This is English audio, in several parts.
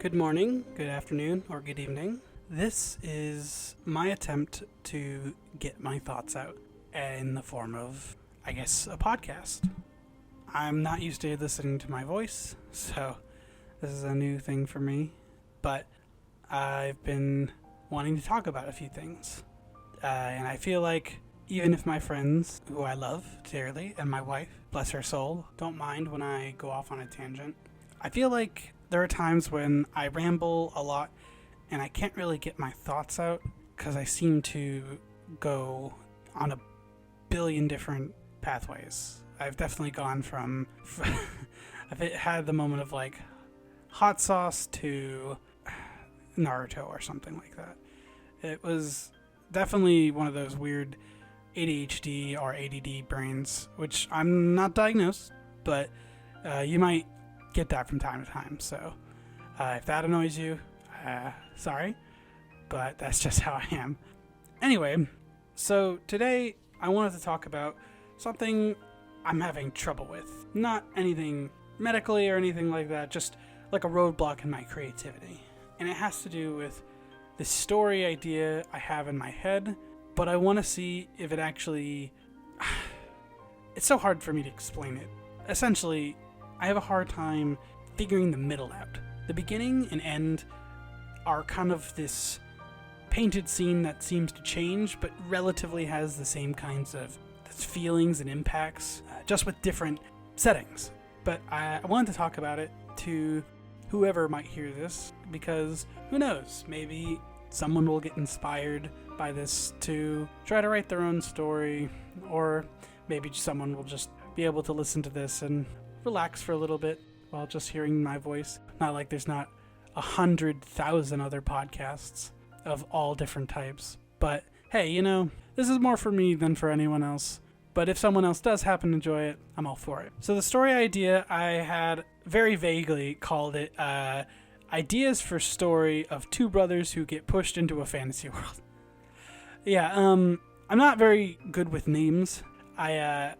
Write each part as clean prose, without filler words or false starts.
Good morning, good afternoon, or good evening. This is my attempt to get my thoughts out in the form of, I guess, a podcast. I'm not used to listening to my voice, so this is a new thing for me, but I've been wanting to talk about a few things. And I feel like even if my friends, who I love dearly, and my wife, bless her soul, don't mind when I go off on a tangent, I feel like there are times when I ramble a lot and I can't really get my thoughts out because I seem to go on a billion different pathways. I've definitely gone from I've had the moment of like hot sauce to Naruto or something like that. It was definitely one of those weird ADHD or ADD brains, which I'm not diagnosed, but you might get that from time to time. So if that annoys you, sorry, but that's just how I am. Anyway, so today I wanted to talk about something I'm having trouble with. Not anything medically or anything like that, just like a roadblock in my creativity. And it has to do with this story idea I have in my head, but I want to see if it actually... It's so hard for me to explain it. Essentially, I have a hard time figuring the middle out. The beginning and end are kind of this painted scene that seems to change, but relatively has the same kinds of feelings and impacts, just with different settings. But I wanted to talk about it to whoever might hear this, because who knows, maybe someone will get inspired by this to try to write their own story, or maybe someone will just be able to listen to this and relax for a little bit while just hearing my voice. Not like there's not 100,000 other podcasts of all different types. But hey, this is more for me than for anyone else. But if someone else does happen to enjoy it, I'm all for it. So the story idea I had very vaguely called it Ideas for Story of Two Brothers Who Get Pushed into a Fantasy World. Yeah, I'm not very good with names. I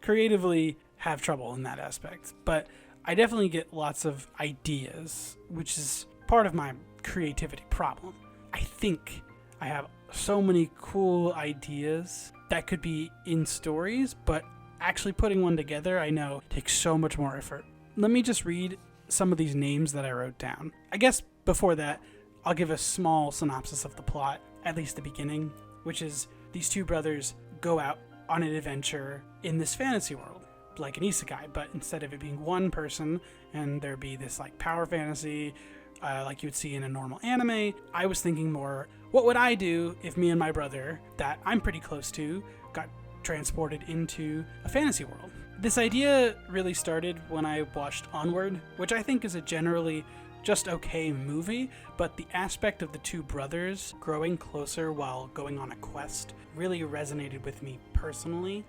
creatively have trouble in that aspect, but I definitely get lots of ideas, which is part of my creativity problem. I think I have so many cool ideas that could be in stories, but actually putting one together, I know, takes so much more effort. Let me just read some of these names that I wrote down. I guess before that, I'll give a small synopsis of the plot, at least the beginning, which is these two brothers go out on an adventure in this fantasy world, like an isekai, but instead of it being one person and there be this like power fantasy like you would see in a normal anime, I was thinking more, what would I do if me and my brother, that I'm pretty close to, got transported into a fantasy world? This idea really started when I watched Onward, which I think is a generally just okay movie, but the aspect of the two brothers growing closer while going on a quest really resonated with me personally,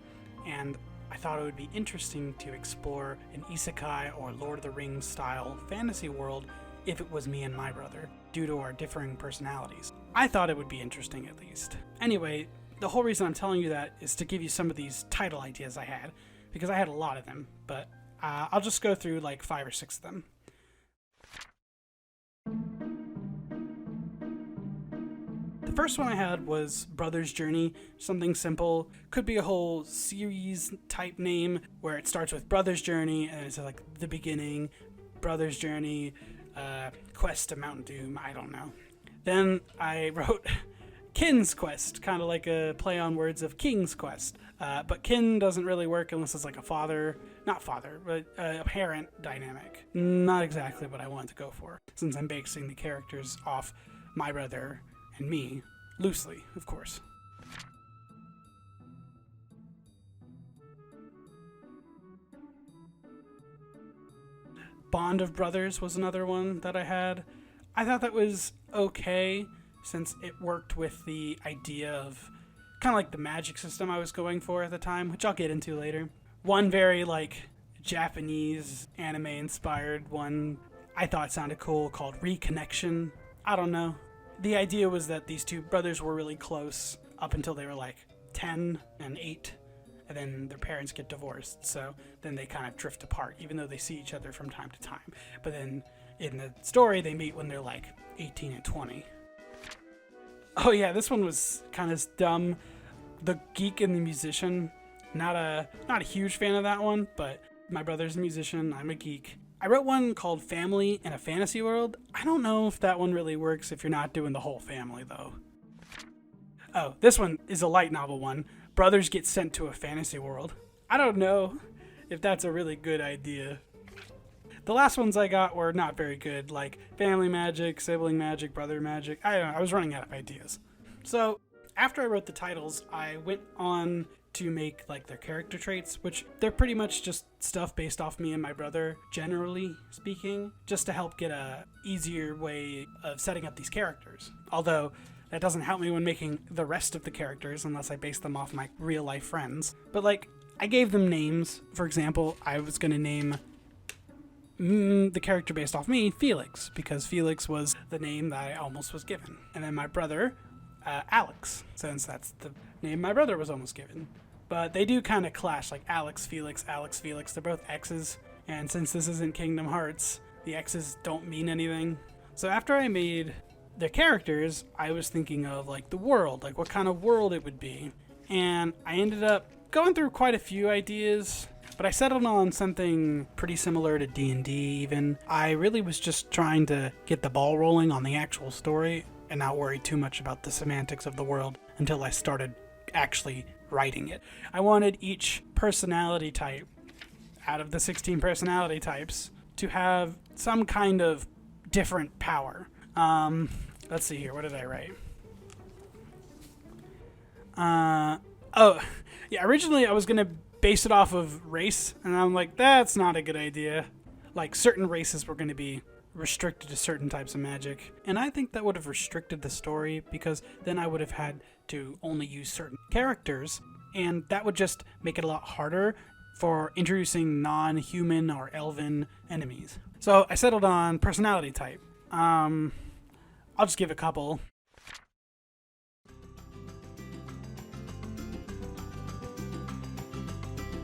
and I thought it would be interesting to explore an isekai or Lord of the Rings style fantasy world if it was me and my brother, due to our differing personalities. I thought it would be interesting at least. Anyway, the whole reason I'm telling you that is to give you some of these title ideas I had, because I had a lot of them, but I'll just go through like 5 or 6 of them. The first one I had was Brother's Journey, something simple. Could be a whole series type name where it starts with Brother's Journey and it's like the beginning, Brother's Journey, Quest to Mount Doom, I don't know. Then I wrote Kin's Quest, kind of like a play on words of King's Quest. But kin doesn't really work unless it's like a but a parent dynamic. Not exactly what I wanted to go for, since I'm basing the characters off my brother and me, loosely, of course. Bond of Brothers was another one that I had. I thought that was okay, since it worked with the idea of kind of like the magic system I was going for at the time, which I'll get into later. One very like Japanese anime inspired one I thought sounded cool called Reconnection. I don't know. The idea was that these two brothers were really close up until they were like 10 and 8, and then their parents get divorced, so then they kind of drift apart, even though they see each other from time to time. But then in the story, they meet when they're like 18 and 20. Oh yeah, this one was kind of dumb. The Geek and the Musician, not a huge fan of that one, but my brother's a musician, I'm a geek. I wrote one called Family in a Fantasy World. I don't know if that one really works if you're not doing the whole family, though. Oh, this one is a light novel one. Brothers get sent to a fantasy world. I don't know if that's a really good idea. The last ones I got were not very good, like family magic, sibling magic, brother magic. I don't know, I was running out of ideas. So, after I wrote the titles, I went on to make like their character traits, which they're pretty much just stuff based off me and my brother, generally speaking, just to help get a easier way of setting up these characters. Although that doesn't help me when making the rest of the characters unless I base them off my real life friends. But like, I gave them names. For example, I was going to name the character based off me Felix, because Felix was the name that I almost was given. And then my brother, Alex, since that's the name my brother was almost given. But they do kind of clash, like Alex Felix, they're both X's, and since this isn't Kingdom Hearts, the X's don't mean anything. So after I made the characters, I was thinking of like the world, like what kind of world it would be. And I ended up going through quite a few ideas, but I settled on something pretty similar to D&D even. I really was just trying to get the ball rolling on the actual story and not worry too much about the semantics of the world until I started actually writing it. I wanted each personality type out of the 16 personality types to have some kind of different power. Let's see here. What did I write? Originally I was going to base it off of race, and I'm like, that's not a good idea. Like, certain races were going to be restricted to certain types of magic, and I think that would have restricted the story, because then I would have had to only use certain characters, and that would just make it a lot harder for introducing non-human or elven enemies. So I settled on personality type. I'll just give a couple.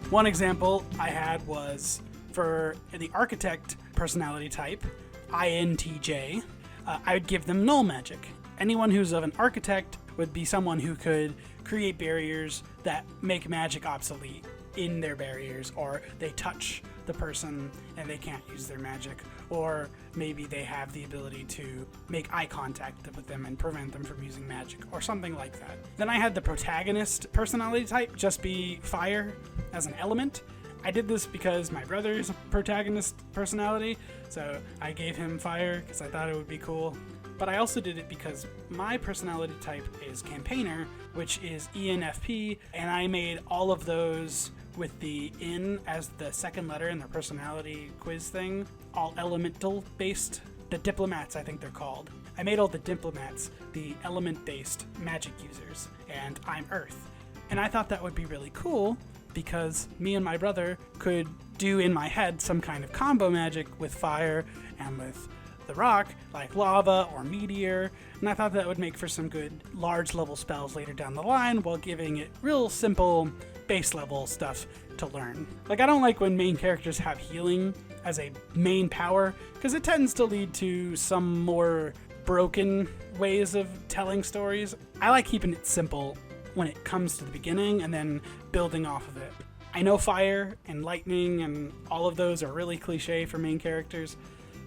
One example I had was for the architect personality type, INTJ, I would give them null magic. Anyone who's of an architect would be someone who could create barriers that make magic obsolete in their barriers, or they touch the person and they can't use their magic, or maybe they have the ability to make eye contact with them and prevent them from using magic, or something like that. Then I had the protagonist personality type just be fire as an element. I did this because my brother's protagonist personality, so I gave him fire because I thought it would be cool. But I also did it because my personality type is campaigner, which is ENFP, and I made all of those with the N as the second letter in their personality quiz thing, all elemental based. The diplomats, I think they're called. I made all the diplomats the element based magic users, and I'm Earth. And I thought that would be really cool because me and my brother could do in my head some kind of combo magic with fire and with the rock, like lava or meteor, and I thought that would make for some good large level spells later down the line while giving it real simple base level stuff to learn. Like, I don't like when main characters have healing as a main power, because it tends to lead to some more broken ways of telling stories. I like keeping it simple when it comes to the beginning and then building off of it. I know fire and lightning and all of those are really cliche for main characters,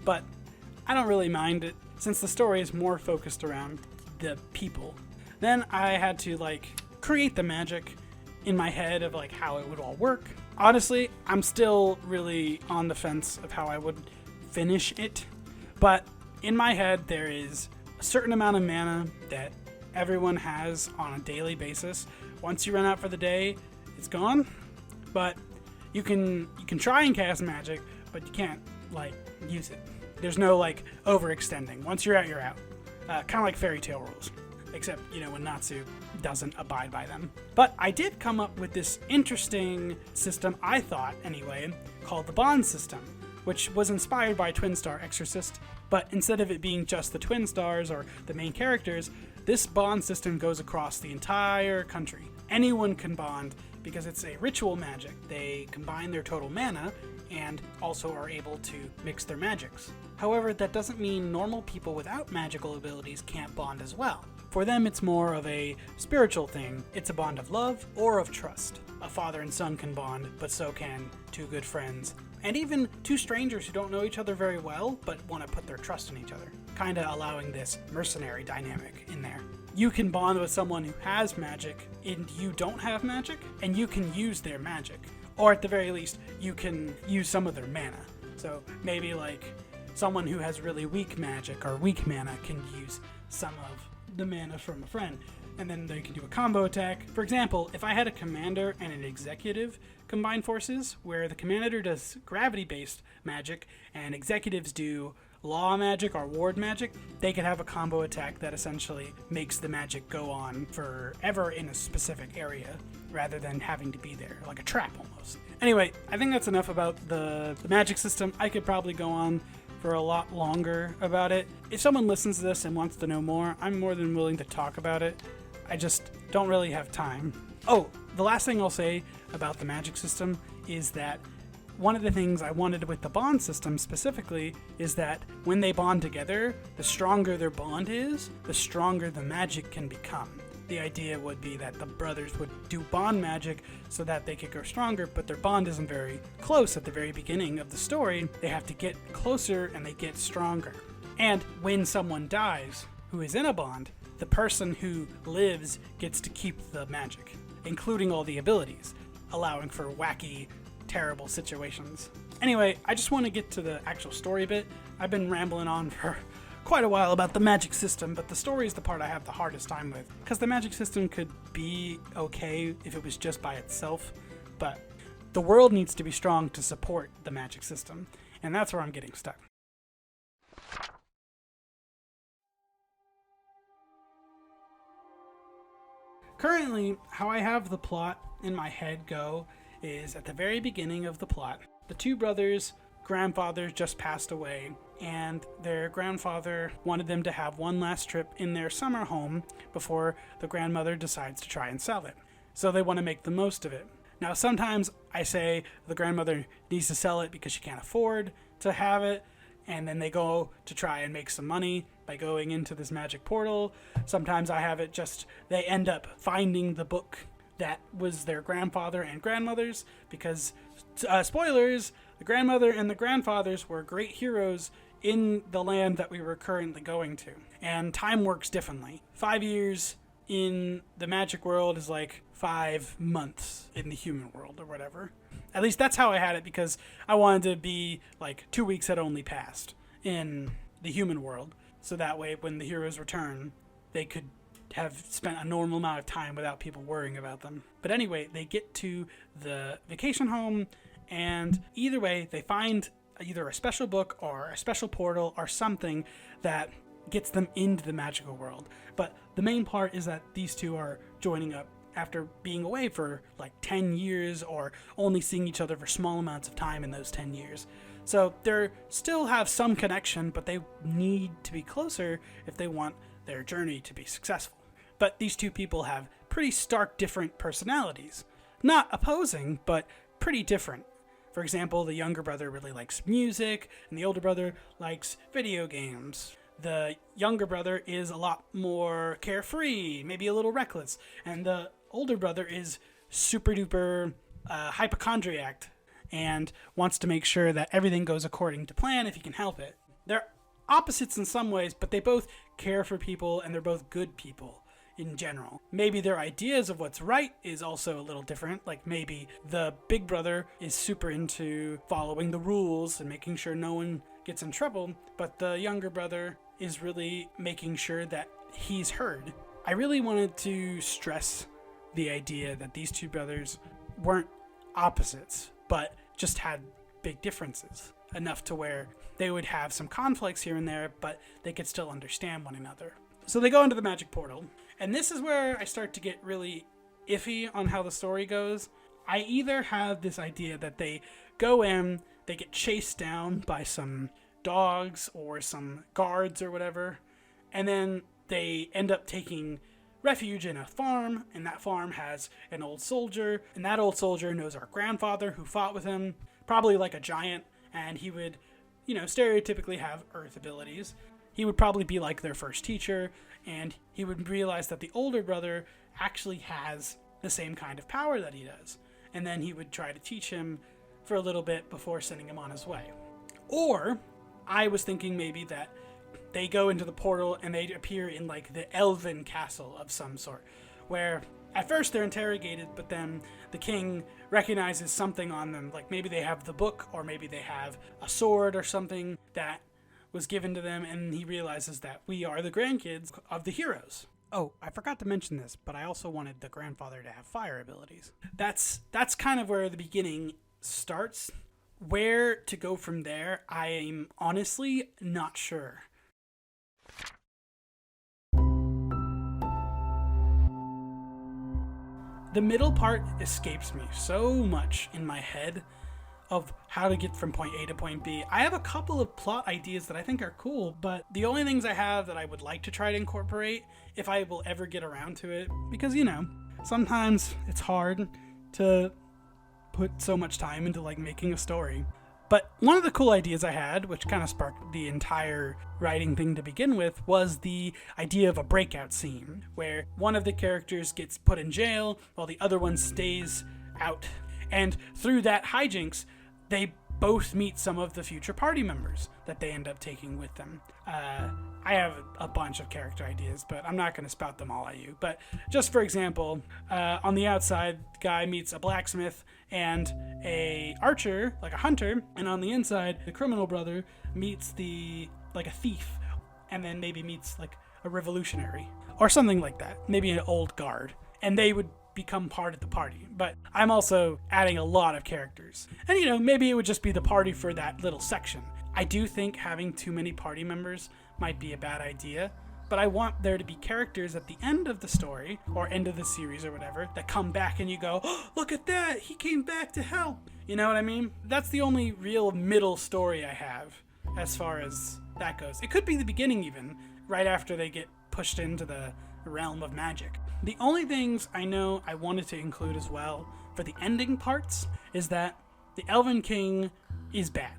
but I don't really mind it since the story is more focused around the people. Then I had to create the magic in my head of how it would all work. Honestly, I'm still really on the fence of how I would finish it, but in my head there is a certain amount of mana that everyone has on a daily basis. Once you run out for the day, it's gone. But you can try and cast magic, but you can't use it. There's no overextending. Once you're out, you're out. Kind of like fairy tale rules, except when Natsu doesn't abide by them. But I did come up with this interesting system, I thought anyway, called the bond system, which was inspired by Twin Star Exorcist. But instead of it being just the twin stars or the main characters, this bond system goes across the entire country. anyone can bond because it's a ritual magic. They combine their total mana and also are able to mix their magics. However, that doesn't mean normal people without magical abilities can't bond as well. For them, it's more of a spiritual thing. It's a bond of love or of trust. A father and son can bond, but so can two good friends. And even two strangers who don't know each other very well, but want to put their trust in each other. Kinda allowing this mercenary dynamic in there. You can bond with someone who has magic and you don't have magic, and you can use their magic. Or at the very least, you can use some of their mana. So maybe like someone who has really weak magic or weak mana can use some of the mana from a friend, and then they can do a combo attack. For example, if I had a commander and an executive combine forces, where the commander does gravity-based magic and executives do law magic or ward magic, they could have a combo attack that essentially makes the magic go on forever in a specific area, rather than having to be there, like a trap almost. Anyway, I think that's enough about the magic system. I could probably go on for a lot longer about it. If someone listens to this and wants to know more, I'm more than willing to talk about it. I just don't really have time. Oh, the last thing I'll say about the magic system is that one of the things I wanted with the bond system specifically is that when they bond together, the stronger their bond is, the stronger the magic can become. The idea would be that the brothers would do bond magic so that they could grow stronger, but their bond isn't very close at the very beginning of the story. They have to get closer and they get stronger. And when someone dies who is in a bond, the person who lives gets to keep the magic, including all the abilities, allowing for wacky, terrible situations. Anyway, I just want to get to the actual story bit. I've been rambling on for quite a while about the magic system, but the story is the part I have the hardest time with, because the magic system could be okay if it was just by itself, but the world needs to be strong to support the magic system, and that's where I'm getting stuck. Currently, how I have the plot in my head go is at the very beginning of the plot, the two brothers' grandfather just passed away, and their grandfather wanted them to have one last trip in their summer home before the grandmother decides to try and sell it. So they want to make the most of it. Now, sometimes I say the grandmother needs to sell it because she can't afford to have it, and then they go to try and make some money by going into this magic portal. Sometimes I have it just they end up finding the book that was their grandfather and grandmother's, because, spoilers, the grandmother and the grandfathers were great heroes in the land that we were currently going to. And time works differently. 5 years in the magic world is like 5 months in the human world or whatever. At least that's how I had it, because I wanted to be like 2 weeks had only passed in the human world. So that way when the heroes return, they could have spent a normal amount of time without people worrying about them. But anyway, they get to the vacation home, and either way, they find either a special book or a special portal or something that gets them into the magical world. But the main part is that these two are joining up after being away for like 10 years or only seeing each other for small amounts of time in those 10 years. So they still have some connection, but they need to be closer if they want their journey to be successful. But these two people have pretty stark different personalities. Not opposing, but pretty different. For example, the younger brother really likes music, and the older brother likes video games. The younger brother is a lot more carefree, maybe a little reckless, and the older brother is super duper hypochondriac and wants to make sure that everything goes according to plan if he can help it. They're opposites in some ways, but they both care for people and they're both good people in general. Maybe their ideas of what's right is also a little different. Like maybe the big brother is super into following the rules and making sure no one gets in trouble, but the younger brother is really making sure that he's heard. I really wanted to stress the idea that these two brothers weren't opposites, but just had big differences, enough to where they would have some conflicts here and there, but they could still understand one another. So they go into the magic portal, and this is where I start to get really iffy on how the story goes. I either have this idea that they go in, they get chased down by some dogs or some guards or whatever, and then they end up taking refuge in a farm, and that farm has an old soldier, and that old soldier knows our grandfather who fought with him, probably like a giant, and he would, stereotypically have earth abilities. He would probably be like their first teacher, and he would realize that the older brother actually has the same kind of power that he does. And then he would try to teach him for a little bit before sending him on his way. Or I was thinking maybe that they go into the portal and they appear in like the elven castle of some sort, where at first they're interrogated, but then the king recognizes something on them, like maybe they have the book, or maybe they have a sword or something that was given to them, and he realizes that we are the grandkids of the heroes. Oh, I forgot to mention this, but I also wanted the grandfather to have fire abilities. That's kind of where the beginning starts. Where to go from there, I'm honestly not sure. The middle part escapes me so much in my head of how to get from point A to point B. I have a couple of plot ideas that I think are cool, but the only things I have that I would like to try to incorporate, if I will ever get around to it, because, sometimes it's hard to put so much time into like making a story. But one of the cool ideas I had, which kind of sparked the entire writing thing to begin with, was the idea of a breakout scene, where one of the characters gets put in jail while the other one stays out. And through that hijinks, they both meet some of the future party members that they end up taking with them. I have a bunch of character ideas, but I'm not going to spout them all at you. But just for example, on the outside, the guy meets a blacksmith and a archer, like a hunter, and on the inside, the criminal brother meets a thief, and then maybe meets like a revolutionary or something like that, maybe an old guard, and they would become part of the party. But I'm also adding a lot of characters, and maybe it would just be the party for that little section. I do think having too many party members might be a bad idea, but I want there to be characters at the end of the story or end of the series or whatever that come back and you go, oh, look at that, he came back to help. You know what I mean? That's the only real middle story I have as far as that goes. It could be the beginning even, right after they get pushed into the realm of magic. The only things I know I wanted to include as well for the ending parts is that the Elven King is bad.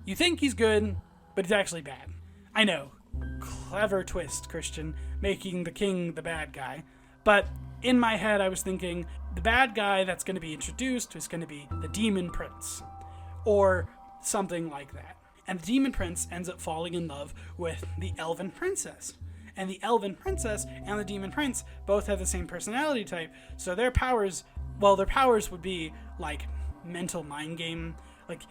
You think he's good, but he's actually bad. I know, clever twist, Christian, making the king the bad guy. But in my head, I was thinking the bad guy that's going to be introduced is going to be the Demon Prince, or something like that. And the Demon Prince ends up falling in love with the Elven Princess. And the Elven Princess and the Demon Prince both have the same personality type, so their powers would be like mental mind game, like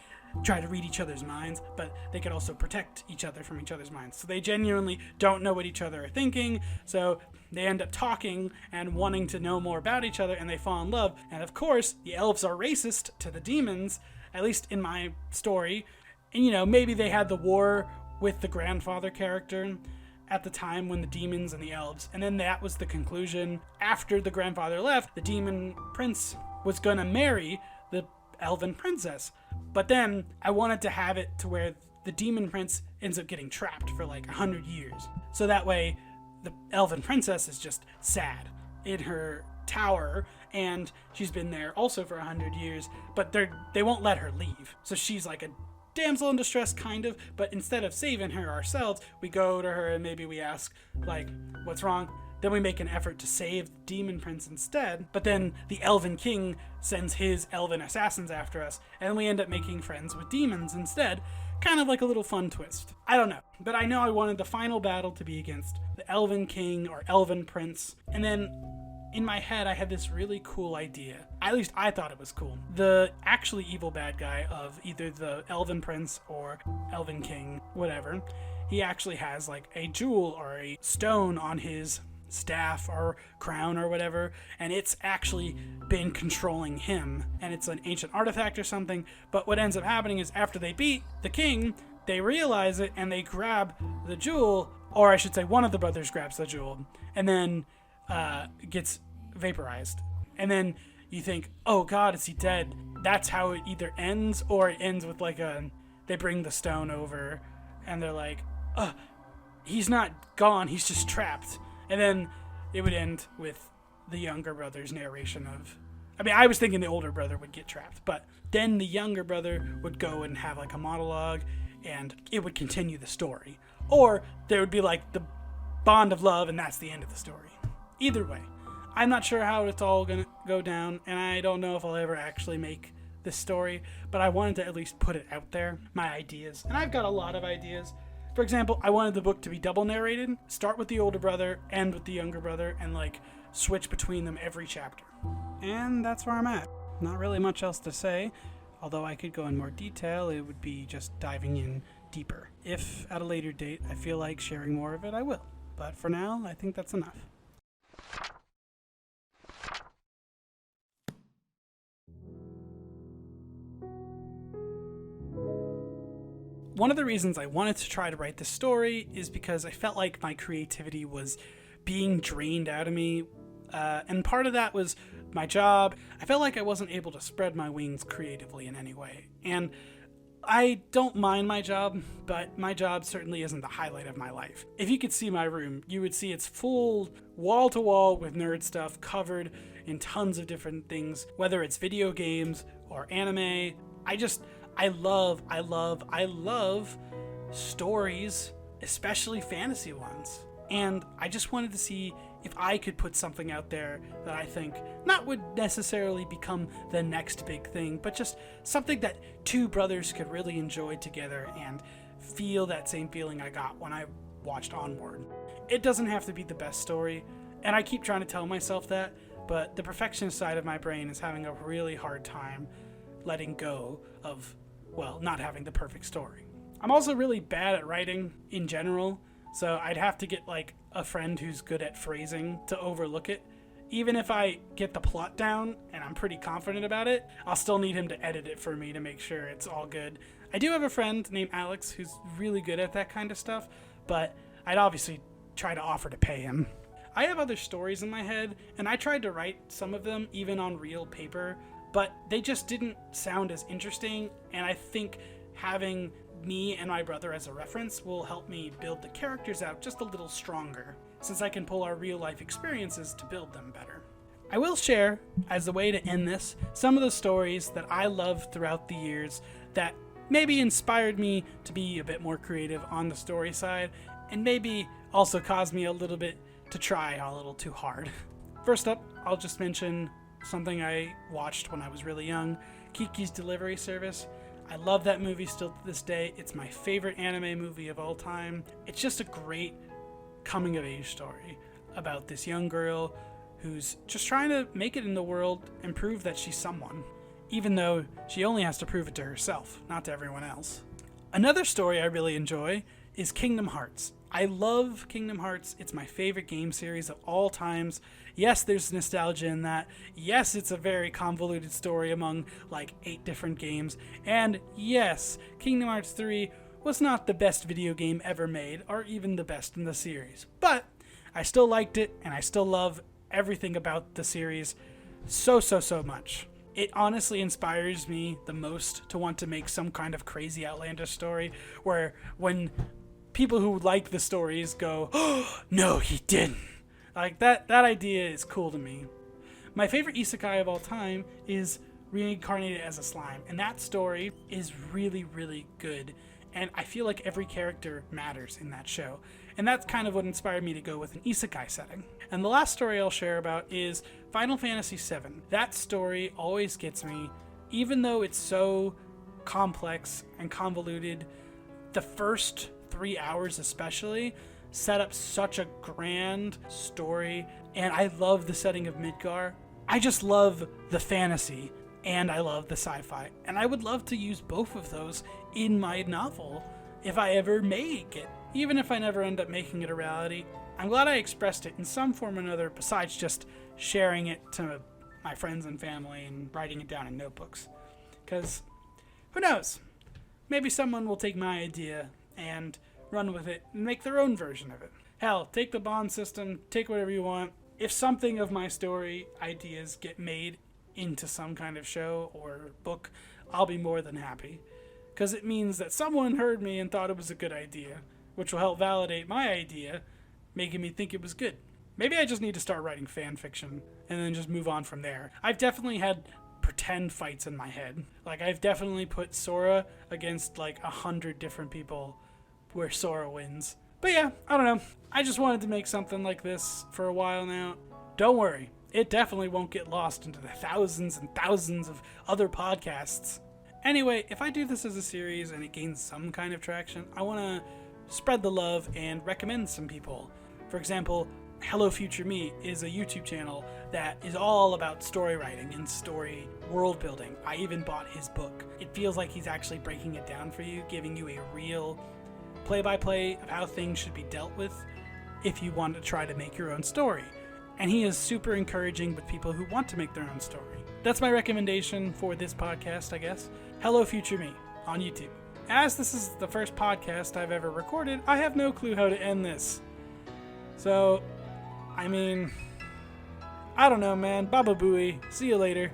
try to read each other's minds, but they could also protect each other from each other's minds. So they genuinely don't know what each other are thinking, so they end up talking and wanting to know more about each other, and they fall in love. And of course, the elves are racist to the demons, at least in my story. And maybe they had the war with the grandfather character at the time when the demons and the elves, and then that was the conclusion. After the grandfather left, the Demon Prince was gonna marry the Elven Princess, but then I wanted to have it to where the Demon Prince ends up getting trapped for like 100 years, so that way the Elven Princess is just sad in her tower, and she's been there also for 100 years, but they won't let her leave, so she's like a damsel in distress, kind of, but instead of saving her ourselves, we go to her and maybe we ask, like, what's wrong? Then we make an effort to save the Demon Prince instead, but then the Elven King sends his elven assassins after us, and we end up making friends with demons instead, kind of like a little fun twist. I don't know, but I know I wanted the final battle to be against the Elven King or Elven Prince, and then in my head, I had this really cool idea. At least I thought it was cool. The actually evil bad guy of either the Elven Prince or Elven King, whatever, he actually has like a jewel or a stone on his staff or crown or whatever, and it's actually been controlling him, and it's an ancient artifact or something. But what ends up happening is after they beat the king, they realize it and they grab the jewel, or I should say one of the brothers grabs the jewel, and then gets vaporized. And then you think, oh god, is he dead? That's how it either ends, or it ends with like they bring the stone over and they're like, he's not gone, he's just trapped. And then it would end with the younger brother's narration of... I mean, I was thinking the older brother would get trapped, but then the younger brother would go and have like a monologue, and it would continue the story. Or there would be like the bond of love, and that's the end of the story. Either way, I'm not sure how it's all going to go down, and I don't know if I'll ever actually make this story, but I wanted to at least put it out there, my ideas. And I've got a lot of ideas. For example, I wanted the book to be double narrated, start with the older brother, end with the younger brother, and like switch between them every chapter. And that's where I'm at. Not really much else to say, although I could go in more detail. It would be just diving in deeper. If at a later date I feel like sharing more of it, I will. But for now, I think that's enough. One of the reasons I wanted to try to write this story is because I felt like my creativity was being drained out of me. And part of that was my job. I felt like I wasn't able to spread my wings creatively in any way. And I don't mind my job, but my job certainly isn't the highlight of my life. If you could see my room, you would see it's full wall to wall with nerd stuff covered in tons of different things, whether it's video games or anime. I love stories, especially fantasy ones. And I just wanted to see if I could put something out there that I think not would necessarily become the next big thing, but just something that two brothers could really enjoy together and feel that same feeling I got when I watched Onward. It doesn't have to be the best story, and I keep trying to tell myself that, but the perfectionist side of my brain is having a really hard time letting go of, well, not having the perfect story. I'm also really bad at writing in general, so I'd have to get like a friend who's good at phrasing to overlook it. Even if I get the plot down and I'm pretty confident about it, I'll still need him to edit it for me to make sure it's all good. I do have a friend named Alex who's really good at that kind of stuff, but I'd obviously try to offer to pay him. I have other stories in my head, and I tried to write some of them even on real paper, but they just didn't sound as interesting, and I think having me and my brother as a reference will help me build the characters out just a little stronger, since I can pull our real life experiences to build them better. I will share, as a way to end this, some of the stories that I loved throughout the years that maybe inspired me to be a bit more creative on the story side, and maybe also caused me a little bit to try a little too hard. First up, I'll just mention something I watched when I was really young, Kiki's Delivery Service. I love that movie still to this day. It's my favorite anime movie of all time. It's just a great coming-of-age story about this young girl who's just trying to make it in the world and prove that she's someone, even though she only has to prove it to herself, not to everyone else. Another story I really enjoy is Kingdom Hearts. I love Kingdom Hearts. It's my favorite game series of all times. Yes, there's nostalgia in that. Yes, it's a very convoluted story among like 8 different games. And yes, Kingdom Hearts 3 was not the best video game ever made, or even the best in the series. But I still liked it, and I still love everything about the series so much. It honestly inspires me the most to want to make some kind of crazy outlandish story where when people who like the stories go, "Oh, no, he didn't." Like that idea is cool to me. My favorite isekai of all time is Reincarnated as a Slime, and that story is really good. And I feel like every character matters in that show. And that's kind of what inspired me to go with an isekai setting. And the last story I'll share about is Final Fantasy VII. That story always gets me, even though it's so complex and convoluted. The first 3 hours especially set up such a grand story, and I love the setting of Midgar. I just love the fantasy, and I love the sci-fi, and I would love to use both of those in my novel if I ever make it. Even if I never end up making it a reality, I'm glad I expressed it in some form or another besides just sharing it to my friends and family and writing it down in notebooks. Because, who knows? Maybe someone will take my idea and run with it and make their own version of it. Hell, take the bond system, take whatever you want. If something of my story ideas get made into some kind of show or book, I'll be more than happy. Because it means that someone heard me and thought it was a good idea, which will help validate my idea, making me think it was good. Maybe I just need to start writing fan fiction and then just move on from there. I've definitely had pretend fights in my head. Like, I've definitely put Sora against like 100 different people where Sora wins. But yeah, I don't know. I just wanted to make something like this for a while now. Don't worry, it definitely won't get lost into the thousands and thousands of other podcasts. Anyway, if I do this as a series and it gains some kind of traction, I want to spread the love and recommend some people. For example, Hello Future Me is a YouTube channel that is all about story writing and story world building. I even bought his book. It feels like he's actually breaking it down for you, giving you a real play-by-play of how things should be dealt with if you want to try to make your own story. And he is super encouraging with people who want to make their own story. That's my recommendation for this podcast, I guess. Hello Future Me on YouTube. As this is the first podcast I've ever recorded, I have no clue how to end this. So, I mean, I don't know, man. Baba Booey. See you later.